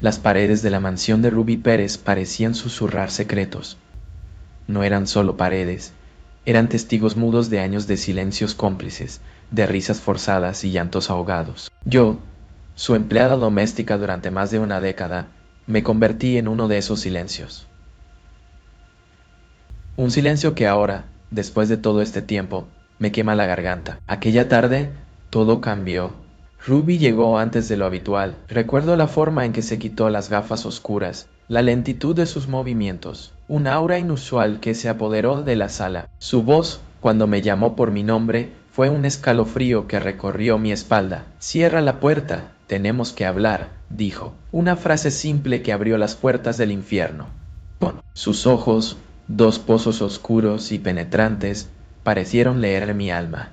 Las paredes de la mansión de Ruby Pérez parecían susurrar secretos. No eran solo paredes, eran testigos mudos de años de silencios cómplices, de risas forzadas y llantos ahogados. Yo, su empleada doméstica durante más de una década, me convertí en uno de esos silencios. Un silencio que ahora, después de todo este tiempo, me quema la garganta. Aquella tarde, todo cambió. Ruby llegó antes de lo habitual. Recuerdo la forma en que se quitó las gafas oscuras, la lentitud de sus movimientos, un aura inusual que se apoderó de la sala. Su voz, cuando me llamó por mi nombre, fue un escalofrío que recorrió mi espalda. «Cierra la puerta, tenemos que hablar», dijo. Una frase simple que abrió las puertas del infierno. Sus ojos, dos pozos oscuros y penetrantes, parecieron leer mi alma.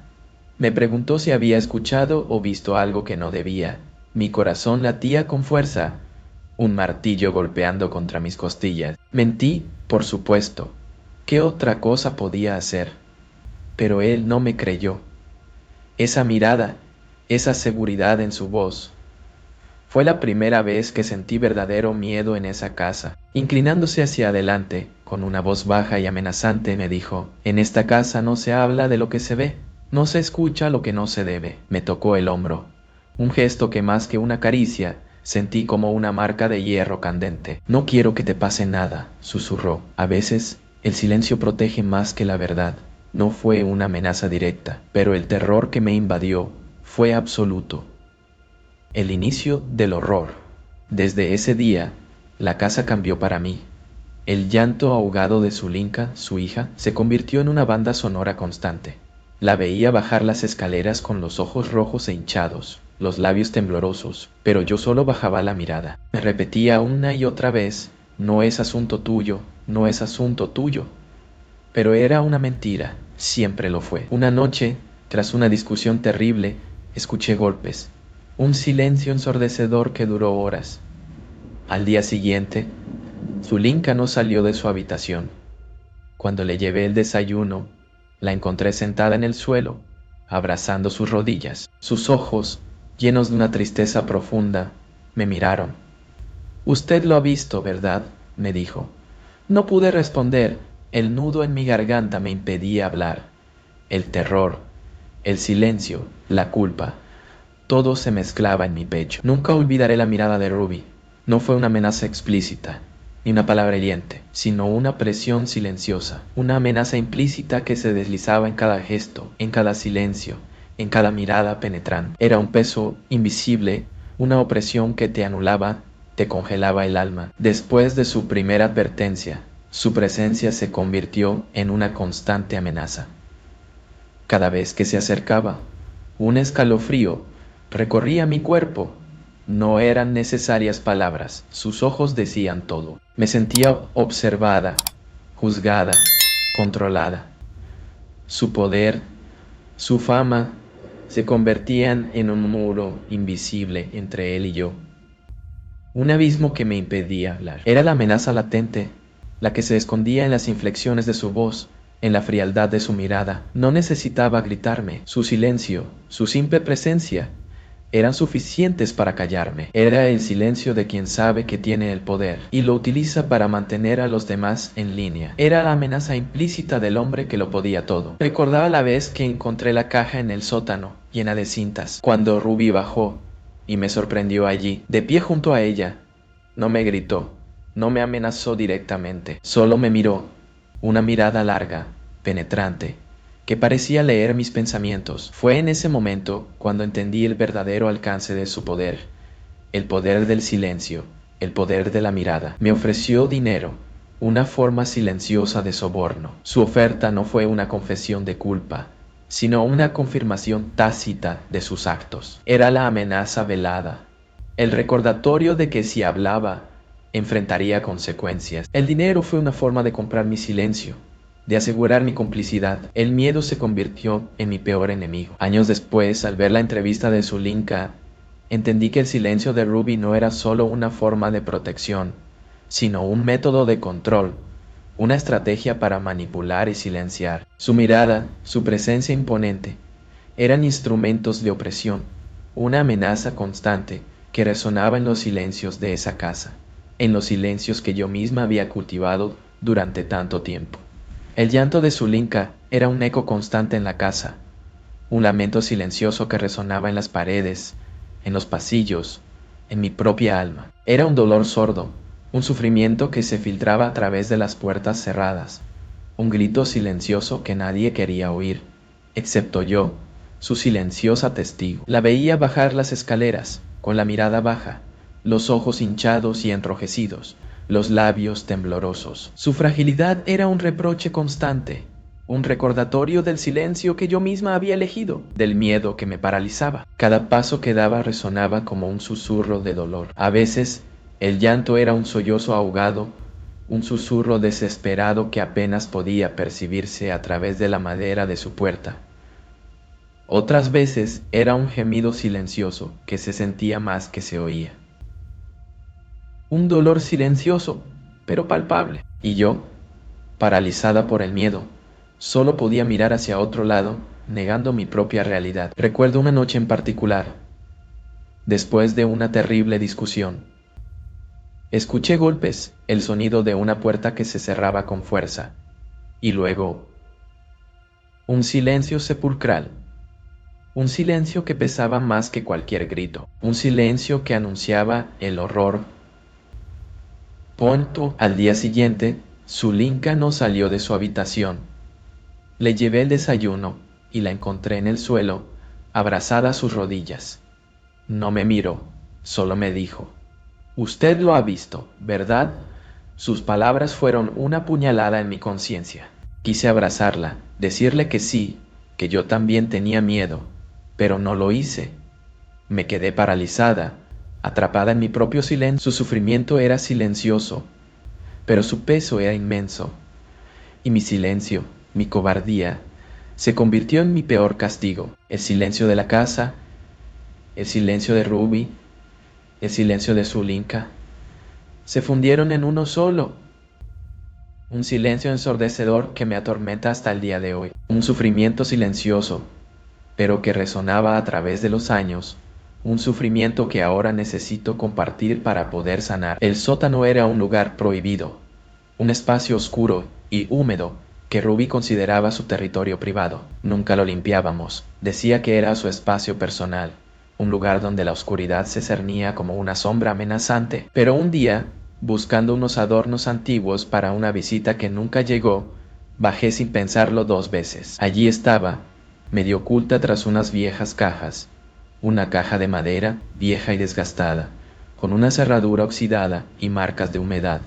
Me preguntó si había escuchado o visto algo que no debía. Mi corazón latía con fuerza, un martillo golpeando contra mis costillas. Mentí, por supuesto. ¿Qué otra cosa podía hacer? Pero él no me creyó. Esa mirada, esa seguridad en su voz. Fue la primera vez que sentí verdadero miedo en esa casa. Inclinándose hacia adelante, con una voz baja y amenazante, me dijo: «En esta casa no se habla de lo que se ve, no se escucha lo que no se debe». Me tocó el hombro. Un gesto que más que una caricia, sentí como una marca de hierro candente. «No quiero que te pase nada», susurró. A veces, el silencio protege más que la verdad. No fue una amenaza directa, pero el terror que me invadió fue absoluto. El inicio del horror. Desde ese día, la casa cambió para mí. El llanto ahogado de Zulinka, su hija, se convirtió en una banda sonora constante. La veía bajar las escaleras con los ojos rojos e hinchados, los labios temblorosos, pero yo solo bajaba la mirada. Me repetía una y otra vez: «No es asunto tuyo, no es asunto tuyo». Pero era una mentira, siempre lo fue. Una noche, tras una discusión terrible, escuché golpes. Un silencio ensordecedor que duró horas. Al día siguiente, Zulinka no salió de su habitación. Cuando le llevé el desayuno, la encontré sentada en el suelo, abrazando sus rodillas. Sus ojos, llenos de una tristeza profunda, me miraron. «Usted lo ha visto, ¿verdad?», me dijo. No pude responder. El nudo en mi garganta me impedía hablar. El terror, el silencio, la culpa, todo se mezclaba en mi pecho. Nunca olvidaré la mirada de Ruby. No fue una amenaza explícita, ni una palabra hiriente, sino una presión silenciosa, una amenaza implícita que se deslizaba en cada gesto, en cada silencio, en cada mirada penetrante. Era un peso invisible, una opresión que te anulaba, te congelaba el alma. Después de su primera advertencia, su presencia se convirtió en una constante amenaza. Cada vez que se acercaba, un escalofrío recorría mi cuerpo. No eran necesarias palabras, sus ojos decían todo. Me sentía observada, juzgada, controlada. Su poder, su fama, se convertían en un muro invisible entre él y yo. Un abismo que me impedía hablar. Era la amenaza latente, la que se escondía en las inflexiones de su voz, en la frialdad de su mirada. No necesitaba gritarme. Su silencio, su simple presencia, eran suficientes para callarme. Era el silencio de quien sabe que tiene el poder y lo utiliza para mantener a los demás en línea. Era la amenaza implícita del hombre que lo podía todo. Recordaba la vez que encontré la caja en el sótano, llena de cintas, cuando Ruby bajó y me sorprendió allí, de pie junto a ella. No me gritó, no me amenazó directamente, solo me miró, una mirada larga, penetrante, que parecía leer mis pensamientos. Fue en ese momento cuando entendí el verdadero alcance de su poder, el poder del silencio, el poder de la mirada. Me ofreció dinero, una forma silenciosa de soborno. Su oferta no fue una confesión de culpa, sino una confirmación tácita de sus actos. Era la amenaza velada, el recordatorio de que si hablaba, enfrentaría consecuencias. El dinero fue una forma de comprar mi silencio, de asegurar mi complicidad. El miedo se convirtió en mi peor enemigo. Años después, al ver la entrevista de Zulinka, entendí que el silencio de Ruby no era solo una forma de protección, sino un método de control, una estrategia para manipular y silenciar. Su mirada, su presencia imponente, eran instrumentos de opresión, una amenaza constante que resonaba en los silencios de esa casa, en los silencios que yo misma había cultivado durante tanto tiempo. El llanto de Zulinka era un eco constante en la casa, un lamento silencioso que resonaba en las paredes, en los pasillos, en mi propia alma. Era un dolor sordo, un sufrimiento que se filtraba a través de las puertas cerradas, un grito silencioso que nadie quería oír, excepto yo, su silenciosa testigo. La veía bajar las escaleras, con la mirada baja, los ojos hinchados y enrojecidos, los labios temblorosos. Su fragilidad era un reproche constante, un recordatorio del silencio que yo misma había elegido, del miedo que me paralizaba. Cada paso que daba resonaba como un susurro de dolor. A veces, el llanto era un sollozo ahogado, un susurro desesperado que apenas podía percibirse a través de la madera de su puerta. Otras veces era un gemido silencioso que se sentía más que se oía. Un dolor silencioso, pero palpable. Y yo, paralizada por el miedo, solo podía mirar hacia otro lado, negando mi propia realidad. Recuerdo una noche en particular, después de una terrible discusión. Escuché golpes, el sonido de una puerta que se cerraba con fuerza, y luego un silencio sepulcral, un silencio que pesaba más que cualquier grito, un silencio que anunciaba el horror. Pronto, al día siguiente, Zulinka no salió de su habitación. Le llevé el desayuno y la encontré en el suelo, abrazada a sus rodillas. No me miró, solo me dijo: «Usted lo ha visto, ¿verdad?». Sus palabras fueron una puñalada en mi conciencia. Quise abrazarla, decirle que sí, que yo también tenía miedo, pero no lo hice. Me quedé paralizada, atrapada en mi propio silencio. Su sufrimiento era silencioso, pero su peso era inmenso. Y mi silencio, mi cobardía, se convirtió en mi peor castigo. El silencio de la casa, el silencio de Ruby, el silencio de Zulinka, se fundieron en uno solo. Un silencio ensordecedor que me atormenta hasta el día de hoy. Un sufrimiento silencioso, pero que resonaba a través de los años. Un sufrimiento que ahora necesito compartir para poder sanar. El sótano era un lugar prohibido, un espacio oscuro y húmedo que Ruby consideraba su territorio privado. Nunca lo limpiábamos. Decía que era su espacio personal, un lugar donde la oscuridad se cernía como una sombra amenazante. Pero un día, buscando unos adornos antiguos para una visita que nunca llegó, bajé sin pensarlo 2 veces. Allí estaba, medio oculta tras unas viejas cajas, una caja de madera vieja y desgastada, con una cerradura oxidada y marcas de humedad.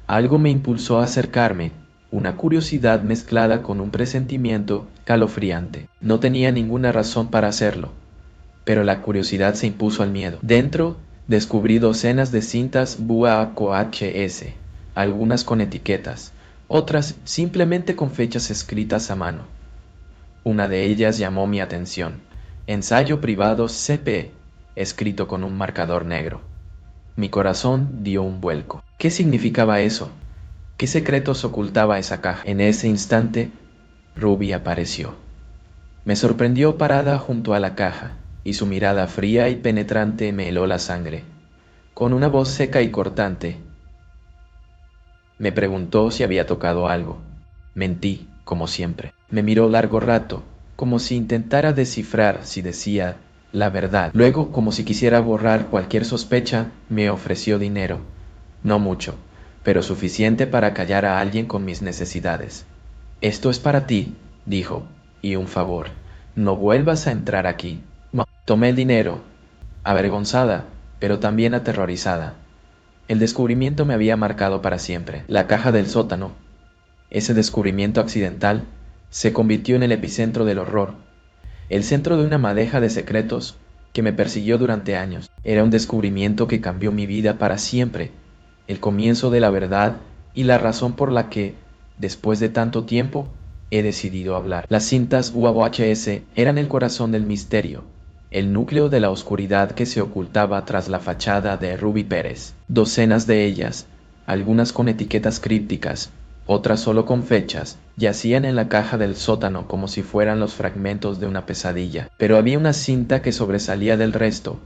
Algo me impulsó a acercarme, una curiosidad mezclada con un presentimiento calofriante. No tenía ninguna razón para hacerlo, pero la curiosidad se impuso al miedo. Dentro, descubrí docenas de cintas VHS, algunas con etiquetas, otras simplemente con fechas escritas a mano. Una de ellas llamó mi atención: ensayo privado CP, escrito con un marcador negro. Mi corazón dio un vuelco. ¿Qué significaba eso? ¿Qué secretos ocultaba esa caja? En ese instante, Ruby apareció. Me sorprendió parada junto a la caja, y su mirada fría y penetrante me heló la sangre. Con una voz seca y cortante, me preguntó si había tocado algo. Mentí, como siempre. Me miró largo rato, como si intentara descifrar si decía la verdad. Luego, como si quisiera borrar cualquier sospecha, me ofreció dinero. No mucho, pero suficiente para callar a alguien con mis necesidades. «Esto es para ti», dijo, «y un favor. No vuelvas a entrar aquí». Tomé el dinero, avergonzada, pero también aterrorizada. El descubrimiento me había marcado para siempre. La caja del sótano, ese descubrimiento accidental, se convirtió en el epicentro del horror, el centro de una madeja de secretos que me persiguió durante años. Era un descubrimiento que cambió mi vida para siempre, el comienzo de la verdad y la razón por la que, después de tanto tiempo, he decidido hablar. Las cintas VHS eran el corazón del misterio, el núcleo de la oscuridad que se ocultaba tras la fachada de Ruby Pérez. Docenas de ellas, algunas con etiquetas crípticas, otras solo con fechas, yacían en la caja del sótano como si fueran los fragmentos de una pesadilla. Pero había una cinta que sobresalía del resto,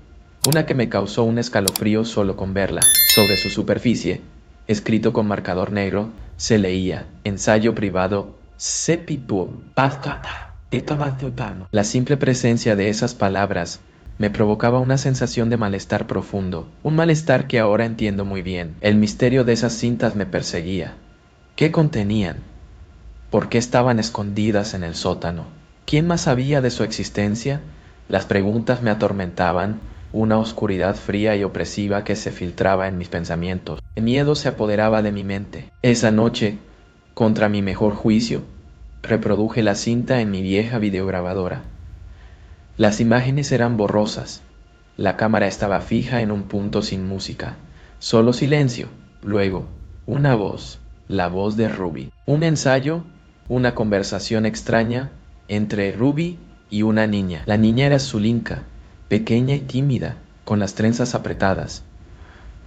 una que me causó un escalofrío solo con verla. Sobre su superficie, escrito con marcador negro, se leía: ensayo privado, Sepipu, Pascata, de Tomatupano. La simple presencia de esas palabras me provocaba una sensación de malestar profundo, un malestar que ahora entiendo muy bien. El misterio de esas cintas me perseguía. ¿Qué contenían? ¿Por qué estaban escondidas en el sótano? ¿Quién más sabía de su existencia? Las preguntas me atormentaban, una oscuridad fría y opresiva que se filtraba en mis pensamientos. El miedo se apoderaba de mi mente. Esa noche, contra mi mejor juicio, reproduje la cinta en mi vieja videograbadora. Las imágenes eran borrosas. La cámara estaba fija en un punto sin música. Solo silencio. Luego, una voz. La voz de Ruby. Un ensayo, una conversación extraña entre Ruby y una niña. La niña era Zulinka, pequeña y tímida, con las trenzas apretadas.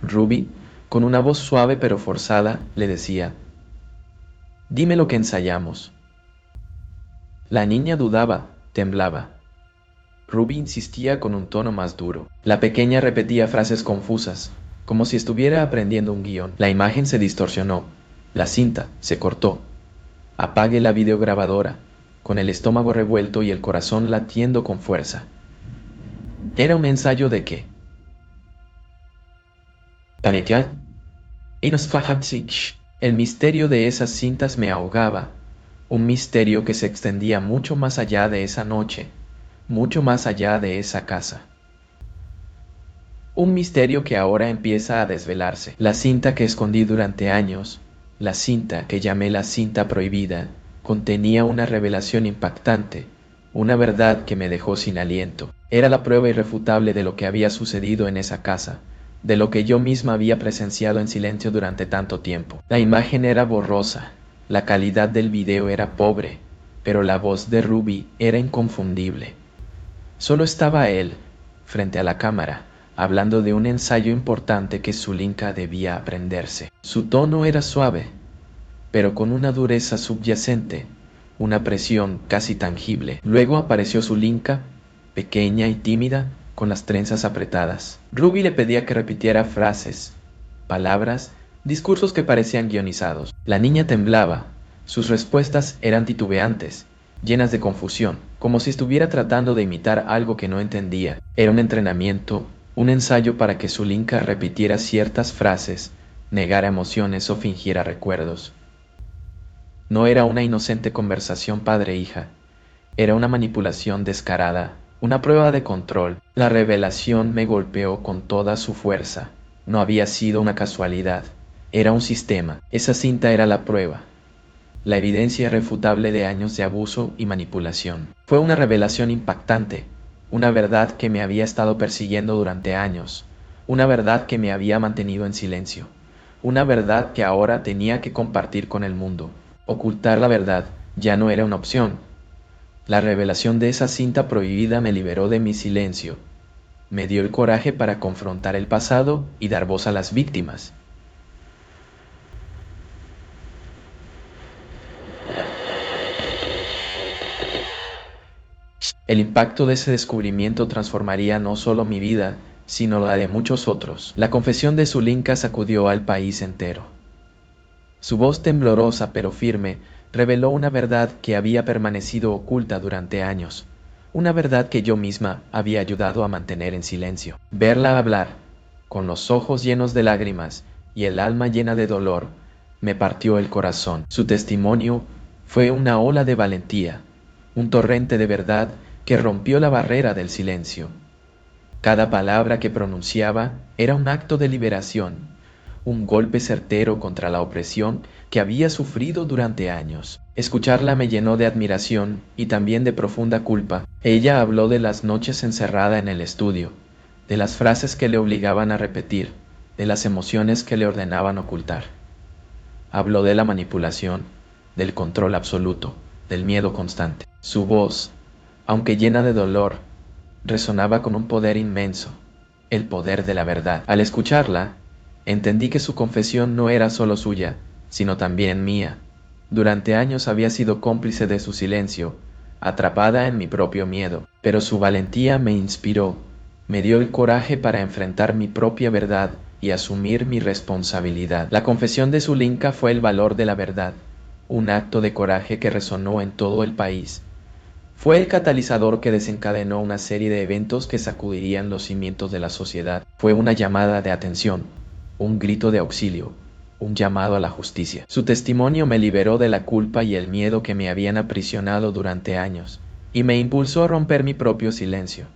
Ruby, con una voz suave pero forzada, le decía: «Dime lo que ensayamos». La niña dudaba, temblaba. Ruby insistía con un tono más duro. La pequeña repetía frases confusas, como si estuviera aprendiendo un guión. La imagen se distorsionó. La cinta se cortó. Apagué la videograbadora, con el estómago revuelto y el corazón latiendo con fuerza. ¿Era un ensayo de qué? El misterio de esas cintas me ahogaba, un misterio que se extendía mucho más allá de esa noche, mucho más allá de esa casa. Un misterio que ahora empieza a desvelarse. La cinta que escondí durante años, la cinta que llamé la cinta prohibida, contenía una revelación impactante, una verdad que me dejó sin aliento. Era la prueba irrefutable de lo que había sucedido en esa casa, de lo que yo misma había presenciado en silencio durante tanto tiempo. La imagen era borrosa, la calidad del video era pobre, pero la voz de Ruby era inconfundible. Solo estaba él, frente a la cámara, hablando de un ensayo importante que Zulinka debía aprenderse. Su tono era suave, pero con una dureza subyacente, una presión casi tangible. Luego apareció Zulinka, pequeña y tímida, con las trenzas apretadas. Ruby le pedía que repitiera frases, palabras, discursos que parecían guionizados. La niña temblaba, sus respuestas eran titubeantes, llenas de confusión, como si estuviera tratando de imitar algo que no entendía. Era un entrenamiento, un ensayo para que Zulinka repitiera ciertas frases, negara emociones o fingiera recuerdos. No era una inocente conversación padre-hija, era una manipulación descarada, una prueba de control. La revelación me golpeó con toda su fuerza. No había sido una casualidad, era un sistema. Esa cinta era la prueba, la evidencia irrefutable de años de abuso y manipulación. Fue una revelación impactante, una verdad que me había estado persiguiendo durante años, una verdad que me había mantenido en silencio, una verdad que ahora tenía que compartir con el mundo. Ocultar la verdad ya no era una opción. La revelación de esa cinta prohibida me liberó de mi silencio, me dio el coraje para confrontar el pasado y dar voz a las víctimas. El impacto de ese descubrimiento transformaría no solo mi vida, sino la de muchos otros. La confesión de Zulinka sacudió al país entero. Su voz temblorosa pero firme reveló una verdad que había permanecido oculta durante años, una verdad que yo misma había ayudado a mantener en silencio. Verla hablar, con los ojos llenos de lágrimas y el alma llena de dolor, me partió el corazón. Su testimonio fue una ola de valentía, un torrente de verdad que rompió la barrera del silencio. Cada palabra que pronunciaba era un acto de liberación, un golpe certero contra la opresión que había sufrido durante años. Escucharla me llenó de admiración y también de profunda culpa. Ella habló de las noches encerrada en el estudio, de las frases que le obligaban a repetir, de las emociones que le ordenaban ocultar. Habló de la manipulación, del control absoluto, del miedo constante. Su voz, aunque llena de dolor, resonaba con un poder inmenso, el poder de la verdad. Al escucharla, entendí que su confesión no era solo suya, sino también mía. Durante años había sido cómplice de su silencio, atrapada en mi propio miedo, pero su valentía me inspiró, Me dio el coraje para enfrentar mi propia verdad y asumir mi responsabilidad. La confesión de Zulinka fue el valor de la verdad, un acto de coraje que resonó en todo el país. Fue el catalizador que desencadenó una serie de eventos que sacudirían los cimientos de la sociedad. Fue una llamada de atención, un grito de auxilio, un llamado a la justicia. Su testimonio me liberó de la culpa y el miedo que me habían aprisionado durante años, y me impulsó a romper mi propio silencio.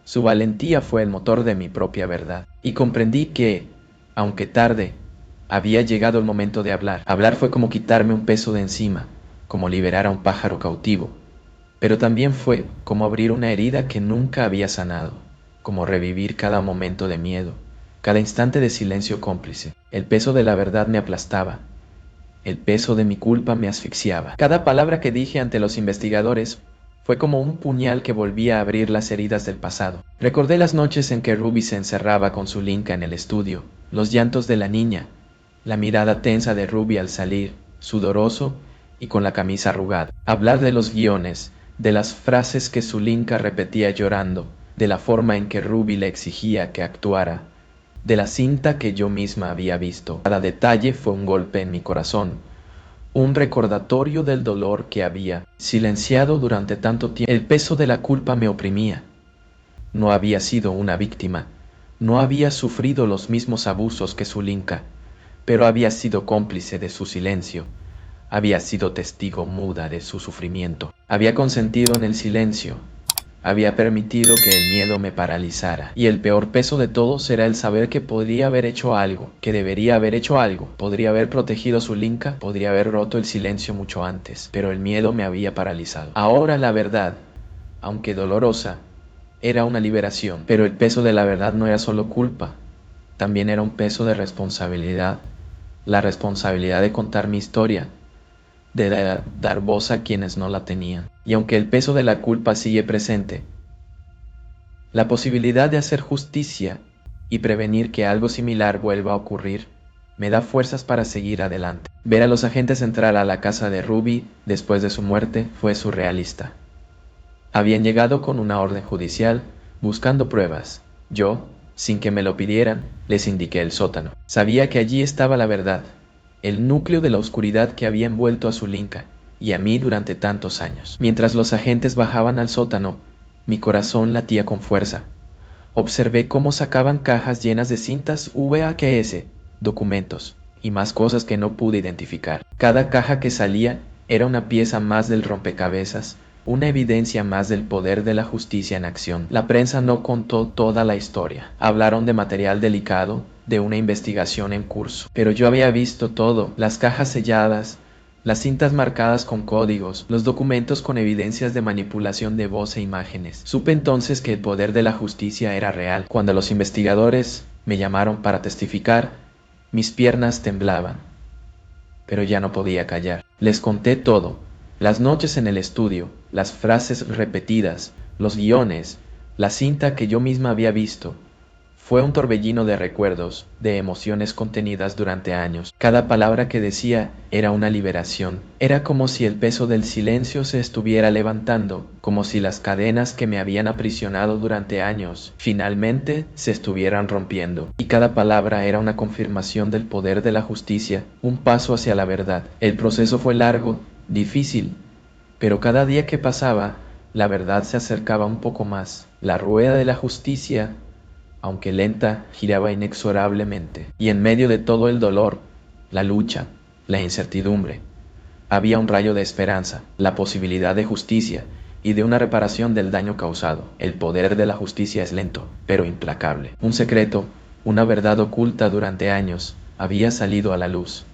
Su valentía fue el motor de mi propia verdad, y comprendí que, aunque tarde, había llegado el momento de hablar. Hablar fue como quitarme un peso de encima, como liberar a un pájaro cautivo. Pero también fue como abrir una herida que nunca había sanado, como revivir cada momento de miedo, cada instante de silencio cómplice. El peso de la verdad me aplastaba, el peso de mi culpa me asfixiaba. Cada palabra que dije ante los investigadores fue como un puñal que volvía a abrir las heridas del pasado. Recordé las noches en que Ruby se encerraba con Zulinka en el estudio, los llantos de la niña, la mirada tensa de Ruby al salir, sudoroso y con la camisa arrugada. Hablar de los guiones, de las frases que Zulinka repetía llorando, de la forma en que Ruby le exigía que actuara, de la cinta que yo misma había visto. Cada detalle fue un golpe en mi corazón, un recordatorio del dolor que había silenciado durante tanto tiempo. El peso de la culpa me oprimía. No había sido una víctima, no había sufrido los mismos abusos que Zulinka, pero había sido cómplice de su silencio. Había sido testigo muda de su sufrimiento. Había consentido en el silencio. Había permitido que el miedo me paralizara. Y el peor peso de todos era el saber que podría haber hecho algo, que debería haber hecho algo. Podría haber protegido a Zulinka, podría haber roto el silencio mucho antes, pero el miedo me había paralizado. Ahora la verdad, aunque dolorosa, era una liberación. Pero el peso de la verdad no era solo culpa, también era un peso de responsabilidad. La responsabilidad de contar mi historia, de dar voz a quienes no la tenían. Y aunque el peso de la culpa sigue presente, la posibilidad de hacer justicia y prevenir que algo similar vuelva a ocurrir me da fuerzas para seguir adelante. Ver a los agentes entrar a la casa de Ruby después de su muerte fue surrealista. Habían llegado con una orden judicial, buscando pruebas. Yo, sin que me lo pidieran, les indiqué el sótano. Sabía que allí estaba la verdad, el núcleo de la oscuridad que había envuelto a Zulinka y a mí durante tantos años. Mientras los agentes bajaban al sótano, mi corazón latía con fuerza. Observé cómo sacaban cajas llenas de cintas VHS, documentos y más cosas que no pude identificar. Cada caja que salía era una pieza más del rompecabezas, una evidencia más del poder de la justicia en acción. La prensa no contó toda la historia. Hablaron de material delicado, de una investigación en curso. Pero yo había visto todo, las cajas selladas, las cintas marcadas con códigos, los documentos con evidencias de manipulación de voz e imágenes. Supe entonces que el poder de la justicia era real. Cuando los investigadores me llamaron para testificar, mis piernas temblaban, pero ya no podía callar. Les conté todo, las noches en el estudio, las frases repetidas, los guiones, la cinta que yo misma había visto. Fue un torbellino de recuerdos, de emociones contenidas durante años. Cada palabra que decía era una liberación. Era como si el peso del silencio se estuviera levantando, como si las cadenas que me habían aprisionado durante años finalmente se estuvieran rompiendo. Y cada palabra era una confirmación del poder de la justicia, un paso hacia la verdad. El proceso fue largo, difícil, pero cada día que pasaba, la verdad se acercaba un poco más. La rueda de la justicia, aunque lenta, giraba inexorablemente. Y en medio de todo el dolor, la lucha, la incertidumbre, había un rayo de esperanza, la posibilidad de justicia y de una reparación del daño causado. El poder de la justicia es lento, pero implacable. Un secreto, una verdad oculta durante años, había salido a la luz.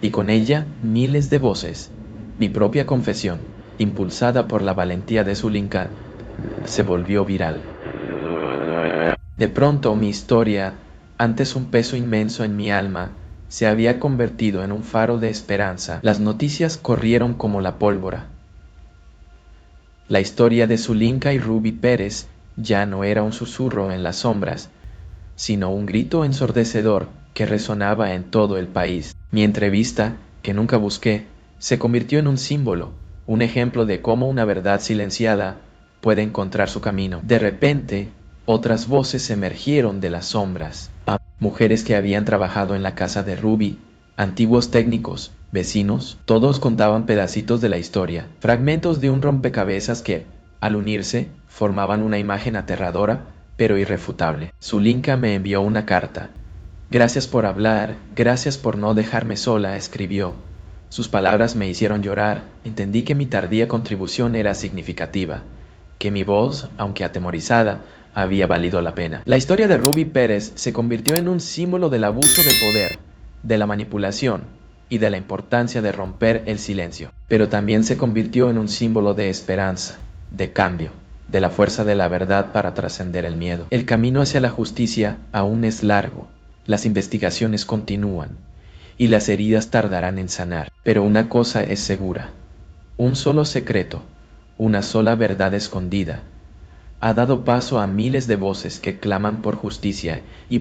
Y con ella miles de voces. Mi propia confesión, impulsada por la valentía de Zulinka, se volvió viral. De pronto mi historia, antes un peso inmenso en mi alma, se había convertido en un faro de esperanza. Las noticias corrieron como la pólvora. La historia de Zulinka y Ruby Pérez ya no era un susurro en las sombras, sino un grito ensordecedor que resonaba en todo el país. Mi entrevista, que nunca busqué, se convirtió en un símbolo, un ejemplo de cómo una verdad silenciada puede encontrar su camino. De repente, Otras voces emergieron de las sombras. Mujeres que habían trabajado en la casa de Ruby, antiguos técnicos, vecinos, todos contaban pedacitos de la historia, fragmentos de un rompecabezas que, al unirse, formaban una imagen aterradora, pero irrefutable. Zulinka me envió una carta. Gracias por hablar, gracias por no dejarme sola, escribió. Sus palabras me hicieron llorar. Entendí que mi tardía contribución era significativa, que mi voz, aunque atemorizada, había valido la pena. La historia de Ruby Pérez se convirtió en un símbolo del abuso de poder, de la manipulación y de la importancia de romper el silencio. Pero también se convirtió en un símbolo de esperanza, de cambio, de la fuerza de la verdad para trascender el miedo. El camino hacia la justicia aún es largo. Las investigaciones continúan y las heridas tardarán en sanar. Pero una cosa es segura: un solo secreto, una sola verdad escondida, ha dado paso a miles de voces que claman por justicia y